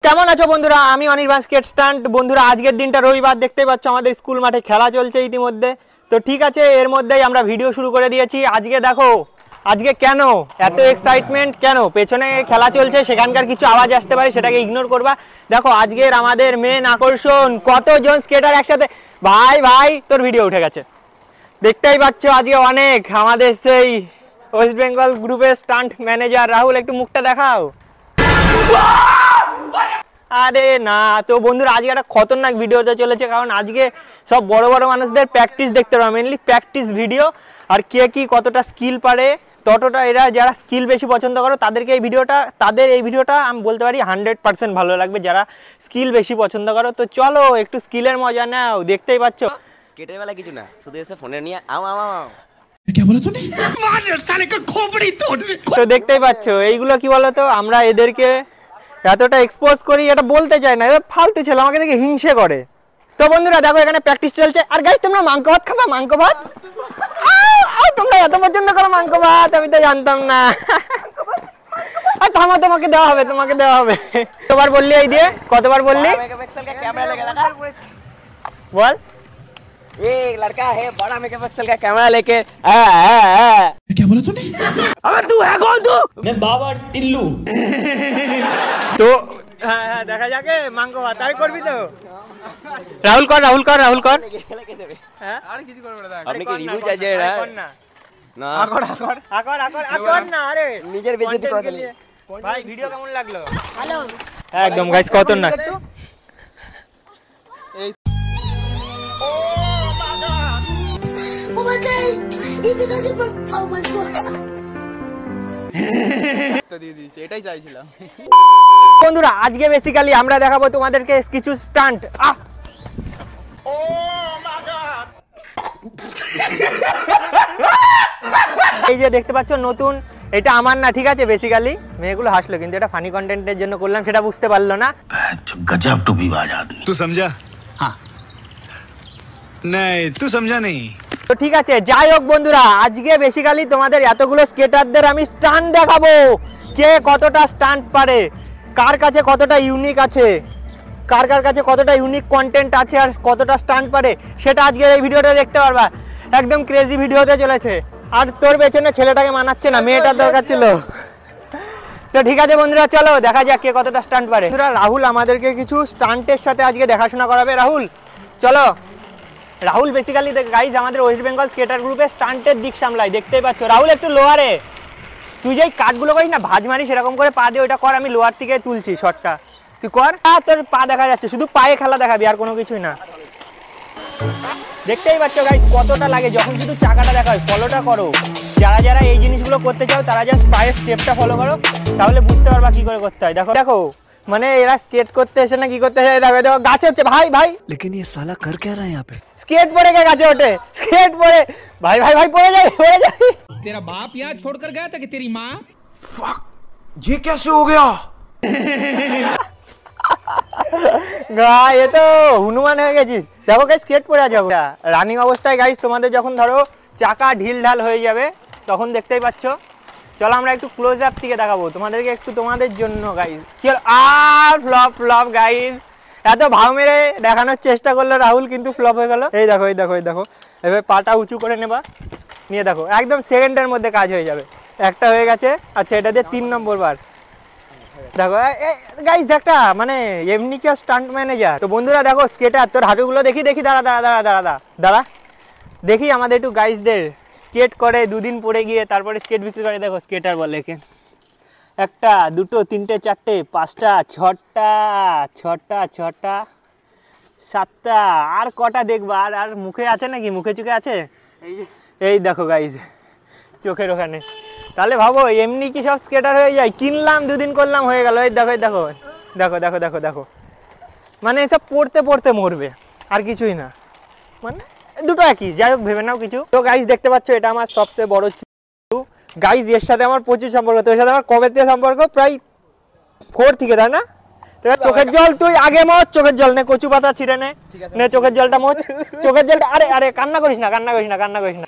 কেমন আছো বন্ধুরা? আমি অনির্বাণ স্কেট স্ট্যান্ড। বন্ধুরা, আজকের দিনটা রবিবার, দেখতেই পাচ্ছ আমাদের স্কুল মাঠে খেলা চলছে ইতিমধ্যে। তো ঠিক আছে, এর মধ্যেই আমরা ভিডিও শুরু করে দিয়েছি। আজকে দেখো, আজকে কেন এত এক্সাইটমেন্ট, কেন পেছনে খেলা চলছে, সেখানকার কিছু আওয়াজ আসতে পারে, সেটাকে ইগনোর করবা। দেখো আজকের আমাদের মেন আকর্ষণ, কতজন স্কেটার একসাথে। ভাই ভাই তোর ভিডিও উঠে গেছে, দেখতেই পাচ্ছ আজকে অনেক আমাদের সেই ওয়েস্ট বেঙ্গল গ্রুপের স্টান্ট ম্যানেজার রাহুল, একটু মুখটা দেখাও। আরে না তো বন্ধুরা, আজকে একটা খতরনাক ভিডিওতে চলেছে, কারণ আজকে সব বড় বড় মানুষদের প্র্যাকটিস দেখতে পারো, মেনলি প্র্যাকটিস ভিডিও। আর কে কি কতটা স্কিল পারে, ততটা এরা যারা স্কিল বেশি পছন্দ করো তাদেরকে এই ভিডিওটা আমি বলতে পারি 100% ভালো লাগবে, যারা স্কিল বেশি পছন্দ করো। তো চলো একটু স্কিলের মজা নাও। দেখতেই পাচ্ছ স্কেটের বেলা কিছু না, শুধু এসে ফোনে নিয়ে আও আও আও। क्या बोला तूने? मार साले का खोपड़ी तोड़। তো দেখতেই পাচ্ছ এইগুলো কি বলতো, আমরা এদেরকে এতটা এক্সপোজ করি, এটা বলতে চাই না, এবার ফালতু ছেলে আমাকে দেখে হিংসে করে। তো বন্ধুরা দেখো, এখানে প্র্যাকটিস চলছে। আর গাইস, তোমরা মাংস ভাত খাবা? মাংস ভাত তোমরা এত পছন্দ করো মাংস ভাত, আমি তো জানতাম না। আর থামা, তোমাকে দেওয়া হবে, তোমাকে দেওয়া হবে। কতবার বললি এই দিয়ে, কতবার বললি? मेगापिक्सल का कैमरा लेके लगा বল। ये लड़का है बड़ा मेगापिक्सल का कैमरा लेके क्या बोला तूने? अबे तू है कौन? तू मैं बाबा टिल्लू। তো হ্যাঁ হ্যাঁ, দেখা যাকে মাংস ভাত তাই করবি তো। রাহুল কর, রাহুল কর, রাহুল কর। लेके देबे হ্যাঁ আর কিছু করবে না, আপনি কি রিভিউ চাইছে না? না আকর আকর আকর আকর আকর না, আরে নিজের বেইজ্জতি করে দিলি। ভাই ভিডিও কেমন লাগলো? ভালো একদম guys, Khatarnak. Oh my god! He because it from oh my god! তো দিয়ে দিয়েছি, এটাই চাইছিলাম। বন্ধুরা, আজকে বেসিক্যালি আমরা দেখাবো তোমাদেরকে কিছু স্টান্ট। এই যে দেখতে পাচ্ছ নতুন, এটা আমার না, ঠিক আছে? বেসিক্যালি মেয়েগুলো হাসলো, কিন্তু এটা ফানি কন্টেন্টের জন্য করলাম, সেটা বুঝতে পারলো না। गजब टूबीबाज आदमी। तू समझा? हाँ। नहीं, तू समझा नहीं। তো ঠিক আছে, যাই হোক বন্ধুরা, আজকে বেসিক্যালি তোমাদের এতগুলো স্কেটারদের আমি স্টান্ট দেখাবো, কে কতটা স্টান্ট পারে, কার কাছে কতটা ইউনিক আছে, কার কার কাছে কতটা ইউনিক কন্টেন্ট আছে, আর কতটা স্টান্ট পারে, সেটা আজকে এই ভিডিওটা দেখতে পারবা। একদম ক্রেজি ভিডিও হতে চলেছে। আর তোর পেছনে ছেলেটাকে মানাচ্ছে না, মেয়েটার দরকার ছিল। তো ঠিক আছে বন্ধুরা, চলো দেখা যাক কে কতটা স্টান্ট পারে। বন্ধুরা, রাহুল আমাদেরকে কিছু স্টান্টের সাথে আজকে দেখাশোনা করাবে। রাহুল চলো। রাহুল বেসিক্যালি গাইজ আমাদের ওয়েস্ট বেঙ্গল স্কেটার গ্রুপে স্টান্টের দিক সামলায়, দেখতেই পাচ্ছ। রাহুল একটু লোয়ারে, তুই যেই কাটগুলো করিস না, ভাঁজ মারি সেরকম করে পা দিয়ে ওইটা কর, আমি লোয়ার থেকে তুলছি শটটা, তুই কর। তোর পা দেখা যাচ্ছে, শুধু পায়ে খেলা দেখাবি, আর কোনো কিছুই না। দেখতেই পাচ্ছ গাইজ কতটা লাগে যখন শুধু চাকাটা দেখা হয়। ফলোটা করো, যারা যারা এই জিনিসগুলো করতে চাও তারা জাস্ট পায়ের স্টেপটা ফলো করো, তাহলে বুঝতে পারবা কি করে করতে হয়। দেখো দেখো, মানে এরা স্কেট করতে এসে না কি করতে এসে, দেখো দেখো গাছে হচ্ছে। ভাই ভাই, लेकिन ये साला कर क्या रहा है यहाँ पे? স্কেট পরে কে গাছে ওঠে? স্কেট পরে ভাই ভাই ভাই পড়ে যায়, পড়ে যায়। तेरा बाप यहाँ छोड़कर गया था कि तेरी माँ? ये कैसे हो गया? গাই এ তো হনুমান হয়ে গেছিস। দেখো গাইস, স্কেট পরে আছে রানিং অবস্থায়। গাইস তোমাদের যখন ধরো চাকা ঢিল ঢাল হয়ে যাবে, তখন দেখতেই পাচ্ছ। চলো আমরা একটু ক্লোজ আপ থেকে দেখাবো তোমাদেরকে, একটু তোমাদের জন্য গাইস। কি হলো? আর ফ্লপ ফ্লপ গাইস, এত ভাও মেরে দেখানোর চেষ্টা করলো রাহুল, কিন্তু ফ্লপ হয়ে গেল। এই দেখো এই দেখো এই দেখো, এবার পাটা উঁচু করে নেবা, নিয়ে দেখো একদম সেকেন্ডের মধ্যে কাজ হয়ে যাবে। একটা হয়ে গেছে। আচ্ছা, এটা দিয়ে 3 নম্বর বার। দেখো গাইস, একটা মানে এমনি কি স্টান্ট ম্যানেজার। তো বন্ধুরা দেখো স্কেটার, তোর হাঁটুগুলো দেখি দেখি, দাঁড়া দাঁড়া দাঁড়া দাঁড়া দাঁড়া দেখি আমাদের একটু গাইসদের স্কেট করে 2 দিন পরে গিয়ে তারপরে স্কেট বিক্রি করে। দেখো স্কেটার বলে কে, 1টা 2টো 3টে 4টে 5টা 6টা 6টা 6টা 7টা, আর কটা দেখবা? আর মুখে আছে নাকি? মুখে চুকে আছে? এই দেখো গাইস, চোখের ওখানে। তাহলে ভাবো এমনি কি সব স্কেটার হয়ে যায়? কিনলাম 2 দিন করলাম হয়ে গেল। এই দেখো দেখো দেখো দেখো দেখো দেখো, মানে এসব পড়তে পড়তে মরবে, আর কিছুই না, মানে দুটো একই। যাই হোক, ভেবে নাও কিছু। তো গাইস দেখতে পাচ্ছ, এটা আমার সবচেয়ে বড় গাইস, এর সাথে আমার প্রচুর সম্পর্ক। তো এর সাথে আমার কবে থেকে সম্পর্ক? প্রায় 4 থেকে, তাই না? চোখের জল তুই আগে মোচ, চোখের জল নে, কচু পাতা ছিঁড়ে নে, চোখের জলটা মোচ, চোখের জলটা। আরে আরে কান্না করিস না, কান্না করিস না, কান্না করিস না।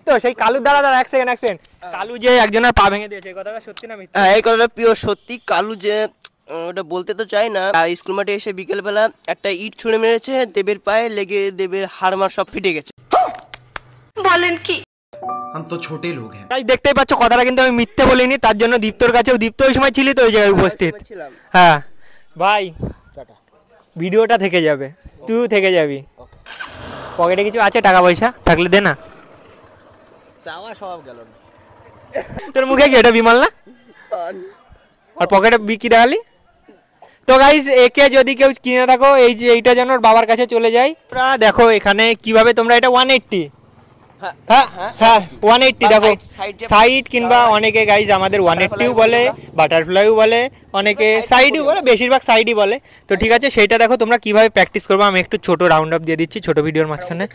তো সেই কালু, দাঁড়া দাঁড়া এক সেকেন্ড, কালু যে একজনের পা ভেঙে দিয়েছে, এই কথাটা সত্যি না মিথ্যা? এই কথাটা পিওর সত্যি। কালু যে ওটা বলতে তো চাই না। স্কুল মাঠে এসে বিকেলবেলা একটা ইট ছুঁড়ে মেরেছে, দেবের পায়ে লেগে দেবের হাড়মার সব ফেটে গেছে। हम तो छोटे लोग हैं। গাইস দেখতেই পাচ্ছ কথাটা কিন্তু আমি মিথ্যে বলিনি, তার জন্য দীপ্তর কাছেও, দীপ্ত ওই সময় ছিলি তো ওই জায়গায় উপস্থিত। হ্যাঁ ভাই ভিডিওটা থেকে যাবে, তুই থেকে যাবি। পকেটে কিছু আছে টাকা পয়সা থাকলে দে না। চাওয়া স্বভাব গেল না। তোর মুখে কি এটা বিমল না? আর পকেটে বিকি দেখালি তো। গাইস একে যদি কেউ কিনে থাকো, এই যে এইটা যেন ওর বাবার কাছে চলে যায়। দেখো এখানে কিভাবে তোমরা এটা 180, হ্যাঁ হ্যাঁ 180 দেখো সাইড, কিংবা অনেকে গাইজ আমাদের 180 বলে, বাটারফ্লাইও বলে, অনেকে সাইডও বলে, বেশিরভাগ সাইডই বলে। তো ঠিক আছে, সেইটা দেখো তোমরা কিভাবে প্র্যাকটিস করবে। আমি একটু ছোট রাউন্ড আপ দিয়ে দিচ্ছি ছোট ভিডিওর মাঝখানে।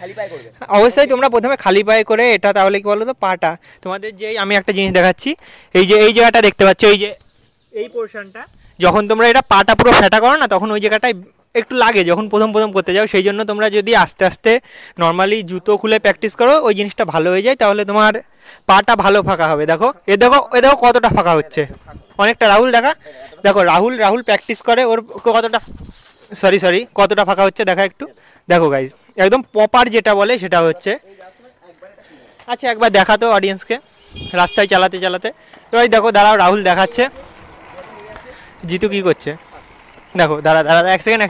অবশ্যই তোমরা প্রথমে খালি পায়ে করে এটা, তাহলে কি বলো তো পাটা তোমাদের যেই, আমি একটা জিনিস দেখাচ্ছি, এই যে এই জায়গাটা দেখতে পাচ্ছ, এই যে এই পোর্শনটা, যখন তোমরা এটা পাটা পুরো ফেটা করো না, তখন ওই জায়গাটায় একটু লাগে যখন প্রথম করতে যাও। সেই জন্য তোমরা যদি আস্তে আস্তে নর্মালি জুতো খুলে প্র্যাকটিস করো, ওই জিনিসটা ভালো হয়ে যায়, তাহলে তোমার পাটা ভালো ফাঁকা হবে। দেখো এ দেখো কতটা ফাঁকা হচ্ছে, অনেকটা। রাহুল দেখো রাহুল প্র্যাকটিস করে, ওর কতটা কতটা ফাঁকা হচ্ছে দেখা একটু। দেখো গাইজ একদম প্রপার যেটা বলে সেটা হচ্ছে। আচ্ছা একবার দেখাতো অডিয়েন্সকে রাস্তায় চালাতে তো ভাই দেখো, দাঁড়াও রাহুল দেখাচ্ছে জিতু কি করছে। দেখো দাঁড়া এক সেকেন্ড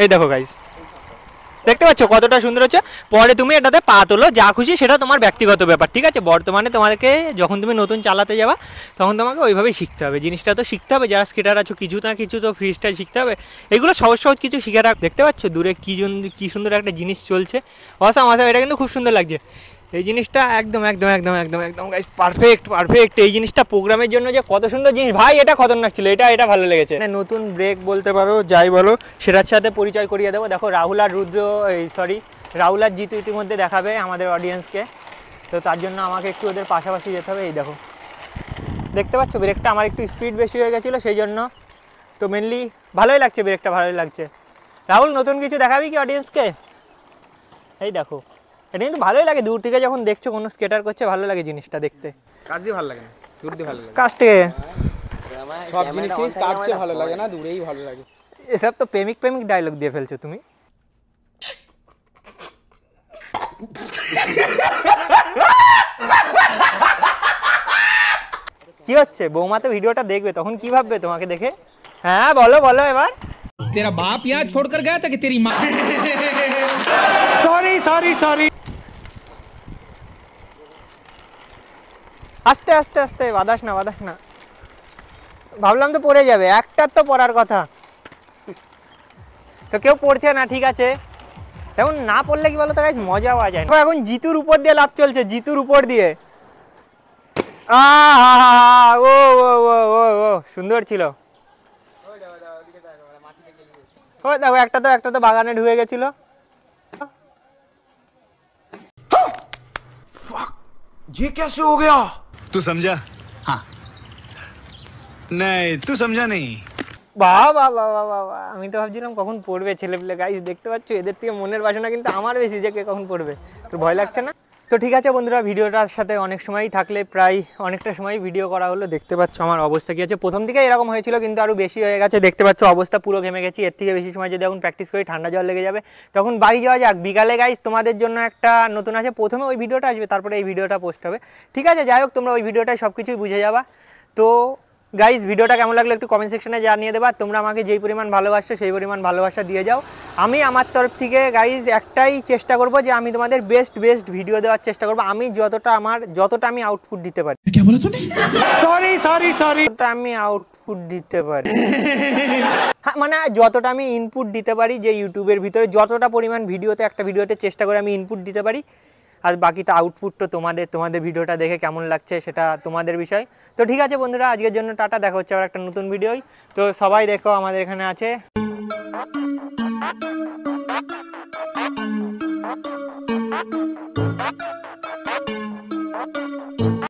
এই দেখো গাইস দেখতে পাচ্ছ কতটা সুন্দর হচ্ছে। পরে তুমি এটাতে পা তোলো, যা খুশি, সেটা তোমার ব্যক্তিগত ব্যাপার, ঠিক আছে। বর্তমানে তোমাকে যখন তুমি নতুন চালাতে যাবা তখন তোমাকে ওইভাবেই শিখতে হবে, জিনিসটা তো শিখতে হবে। যারা স্কেটার আছো কিছু না কিছু তো ফ্রি স্টাইল শিখতে হবে, এগুলো সহজ কিছু শিখে রাখ। দেখতে পাচ্ছ দূরে কি সুন্দর একটা জিনিস চলছে, অসাম, এটা কিন্তু খুব সুন্দর লাগছে এই জিনিসটা। একদম গাইস পারফেক্ট। এই জিনিসটা প্রোগ্রামের জন্য যে কত সুন্দর জিনিস ভাই, এটা খতরনাক ছিল, এটা ভালো লেগেছে। নতুন ব্রেক বলতে পারো, যাই বলো, সেটার সাথে পরিচয় করিয়ে দেবো। দেখো রাহুল আর জিতু ইতিমধ্যে দেখাবে আমাদের অডিয়েন্সকে, তো তার জন্য আমাকে একটু ওদের পাশাপাশি যেতে হবে। এই দেখো দেখতে পাচ্ছ ব্রেকটা আমার একটু স্পিড বেশি হয়ে গেছিলো, সেই জন্য তো মেনলি ভালোই লাগছে, ব্রেকটা ভালোই লাগছে। রাহুল নতুন কিছু দেখাবি কি অডিয়েন্সকে? এই দেখো এটা কিন্তু ভালোই লাগে, দূর থেকে যখন দেখছো কোনো স্কেটার করছে ভালো লাগে জিনিসটা দেখতে। কাছ দিয়ে ভালো লাগে না, দূর দিয়ে ভালো লাগে। কাছ থেকে সব জিনিসই কাটছে ভালো লাগে না, দূরেই ভালো লাগে। এসব তো প্রেমিক ডায়লগ দিয়ে ফেলছো তুমি। কি হচ্ছে? বৌমা তো ভিডিওটা দেখবে, তখন কি ভাববে তোমাকে দেখে? হ্যাঁ বলো এবার। तेरा बाप यहाँ छोड़कर गया था कि तेरी माँ? সরি আস্তে বাদাস না। ভাবলাম তো পড়ে যাবে, একটার তো পড়ার কথা, তো কেউ পড়ছে না, ঠিক আছে। এখন না পড়লে কি বলো তো গাইস, মজা পাওয়া যায় না। এখন জিতুর উপর দিয়ে লাভ চলছে, জিতুর উপর দিয়ে। ও সুন্দর ছিল। দেখো একটা তো বাগানে ঢুকে গেছিল। ये कैसे हो गया? तू समझा? हाँ नहीं, तू समझा नहीं। বাবা আমি তো ভাবছিলাম কখন পড়বে ছেলেপিলে। গাইস দেখতে পাচ্ছ এদের থেকে মনের বাসনা কিন্তু আমার বেশি, যে কে কখন পড়বে। তো ভয় লাগছে না? তো ঠিক আছে বন্ধুরা, ভিডিওটার সাথে অনেক সময়ই থাকলে, প্রায় অনেকটা সময় ভিডিও করা হলো। দেখতে পাচ্ছ আমার অবস্থা কী আছে। প্রথম দিকে এরকম হয়েছিল, কিন্তু আরও বেশি হয়ে গেছে। দেখতে পাচ্ছ অবস্থা পুরো ঘেমে গেছি। এর থেকে বেশি সময় যদি এখন প্র্যাকটিস করি ঠান্ডা জল লেগে যাবে, তখন বাড়ি যাওয়া যাক। বিকালে গাইস তোমাদের জন্য একটা নতুন আছে, প্রথমে ওই ভিডিওটা আসবে, তারপরে এই ভিডিওটা পোস্ট হবে, ঠিক আছে। যাই হোক তোমরা ওই ভিডিওটায় সব কিছুই বুঝে যাবা। তো গাইজ ভিডিওটা কেমন লাগলো একটু কমেন্ট সেকশনে জানিয়ে দেবা। তোমরা আমাকে যেই পরিমাণ ভালোবাসছো সেই পরিমাণ ভালোবাসা দিয়ে যাও। আমি আমার তরফ থেকে গাইজ একটাই চেষ্টা করব, যে আমি তোমাদের বেস্ট ভিডিও দেওয়ার চেষ্টা করব। আমি যতটা আমি আউটপুট দিতে পারি। क्या बोला तूने? सॉरी আমি আউটপুট দিতে পারি, হ্যাঁ মানে যতটা আমি ইনপুট দিতে পারি, যে ইউটিউবের ভিতরে যতটা পরিমাণ ভিডিওতে একটা ভিডিওতে চেষ্টা করে আমি ইনপুট দিতে পারি। আর বাকিটা আউটপুট তো তোমাদের ভিডিওটা দেখে কেমন লাগছে সেটা তোমাদের বিষয়। তো ঠিক আছে বন্ধুরা, আজকের জন্য টাটা, দেখা হচ্ছে আবার একটা নতুন ভিডিওই। তো সবাই দেখো আমাদের এখানে আছে